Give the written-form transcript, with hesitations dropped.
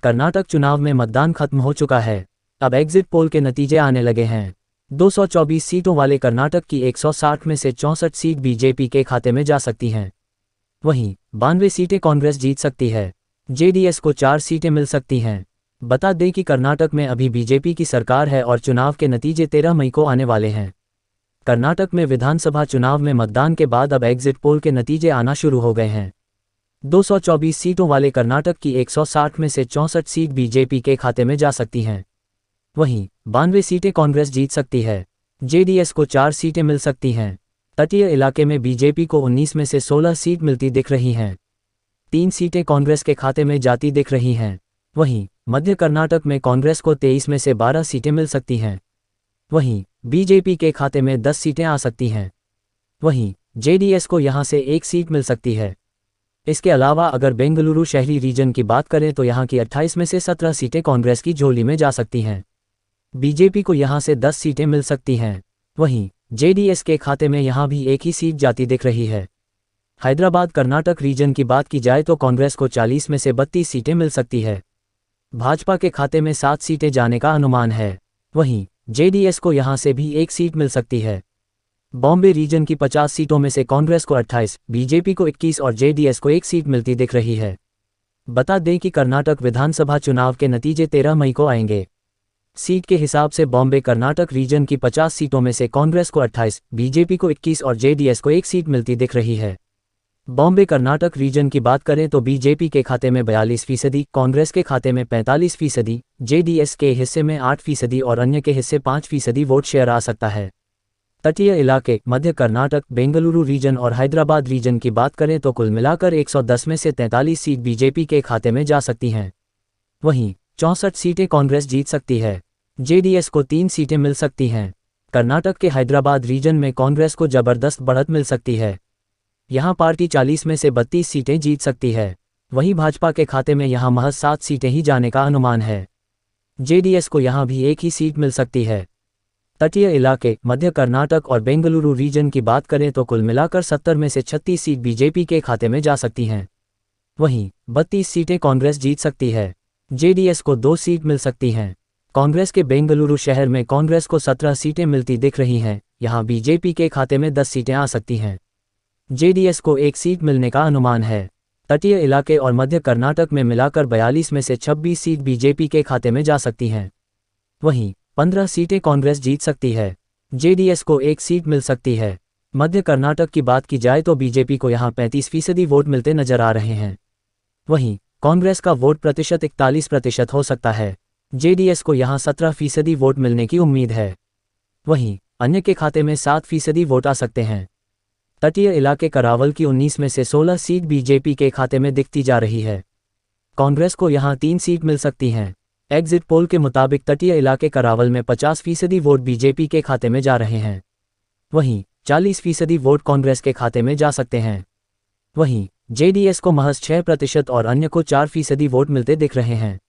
कर्नाटक चुनाव में मतदान खत्म हो चुका है। अब एग्जिट पोल के नतीजे आने लगे हैं। 224 सीटों वाले कर्नाटक की 160 में से 64 सीट बीजेपी के खाते में जा सकती हैं। वहीं 92 सीटें कांग्रेस जीत सकती है। जेडीएस को 4 सीटें मिल सकती हैं। बता दें कि कर्नाटक में अभी बीजेपी की सरकार है और चुनाव के नतीजे 13 मई को आने वाले हैं। कर्नाटक में विधानसभा चुनाव में मतदान के बाद अब एग्जिट पोल के नतीजे आना शुरू हो गए हैं। 224 सीटों वाले कर्नाटक की 160 में से 64 सीट बीजेपी के खाते में जा सकती हैं। वहीं 92 सीटें कांग्रेस जीत सकती है। जेडीएस को 4 सीटें मिल सकती हैं। तटीय इलाके में बीजेपी को 19 में से 16 सीट मिलती दिख रही हैं। 3 सीटें कांग्रेस के खाते में जाती दिख रही हैं। वहीं मध्य कर्नाटक में कांग्रेस को 23 में से 12 सीटें मिल सकती हैं। वहीं बीजेपी के खाते में 10 सीटें आ सकती हैं। वहीं जेडीएस को यहां से 1 सीट मिल सकती है। इसके अलावा अगर बेंगलुरु शहरी रीजन की बात करें तो यहां की 28 में से 17 सीटें कांग्रेस की झोली में जा सकती हैं। बीजेपी को यहां से 10 सीटें मिल सकती हैं। वहीं जेडीएस के खाते में यहां भी 1 ही सीट जाती दिख रही है। हैदराबाद कर्नाटक रीजन की बात की जाए तो कांग्रेस को 40 में से 32 सीटें मिल सकती है। भाजपा के खाते में 7 सीटें जाने का अनुमान है। वहीं जेडीएस को यहां से भी 1 सीट मिल सकती है। बॉम्बे रीजन की 50 सीटों में से कांग्रेस को 28, बीजेपी को 21 और जेडीएस को 1 सीट मिलती दिख रही है। बता दें कि कर्नाटक विधानसभा चुनाव के नतीजे 13 मई को आएंगे। सीट के हिसाब से बॉम्बे कर्नाटक रीजन की 50 सीटों में से कांग्रेस को 28, बीजेपी को 21 और जेडीएस को 1 सीट मिलती दिख रही है। बॉम्बे कर्नाटक रीजन की बात करें तो बीजेपी के खाते में 42%, कांग्रेस के खाते में 45%, जेडीएस के हिस्से में 8% और अन्य के हिस्से 5% वोट शेयर आ सकता है। तटीय इलाके मध्य कर्नाटक, बेंगलुरु रीजन और हैदराबाद रीजन की बात करें तो कुल मिलाकर 110 में से 43 सीट बीजेपी के खाते में जा सकती हैं। वहीं 64 सीटें कांग्रेस जीत सकती है। जेडीएस को 3 सीटें मिल सकती हैं। कर्नाटक के हैदराबाद रीजन में कांग्रेस को जबरदस्त बढ़त मिल सकती है। यहां पार्टी 40 में से 32 सीटें जीत सकती है। वहीं भाजपा के खाते में यहां महज 7 सीटें ही जाने का अनुमान है। जेडीएस को यहां भी 1 ही सीट मिल सकती है। तटीय इलाके मध्य कर्नाटक और बेंगलुरु रीजन की बात करें तो कुल मिलाकर 70 में से 36 सीट बीजेपी के खाते में जा सकती हैं। वहीं 32 सीटें कांग्रेस जीत सकती है। जेडीएस को 2 सीट मिल सकती हैं। कांग्रेस के बेंगलुरु शहर में कांग्रेस को 17 सीटें मिलती दिख रही हैं। यहां बीजेपी के खाते में 10 सीटें आ सकती हैं। जेडीएस को 1 सीट मिलने का अनुमान है। तटीय इलाके और मध्य कर्नाटक में मिलाकर 42 में से 26 सीट बीजेपी के खाते में जा सकती हैं। वहीं 15 सीटें कांग्रेस जीत सकती है। जेडीएस को 1 सीट मिल सकती है। मध्य कर्नाटक की बात की जाए तो बीजेपी को यहां 35% वोट मिलते नजर आ रहे हैं। वहीं कांग्रेस का वोट प्रतिशत 41% हो सकता है। जेडीएस को यहां 17% वोट मिलने की उम्मीद है। वहीं अन्य के खाते में 7% वोट आ सकते हैं। तटीय इलाके करावल की 19 में से 16 सीट बीजेपी के खाते में दिखती जा रही है। कांग्रेस को यहां 3 सीट मिल सकती हैं। एग्जिट पोल के मुताबिक तटीय इलाके करावल में 50% वोट बीजेपी के खाते में जा रहे हैं। वहीं 40% वोट कांग्रेस के खाते में जा सकते हैं। वहीं जेडीएस को महज 6% और अन्य को 4% वोट मिलते दिख रहे हैं।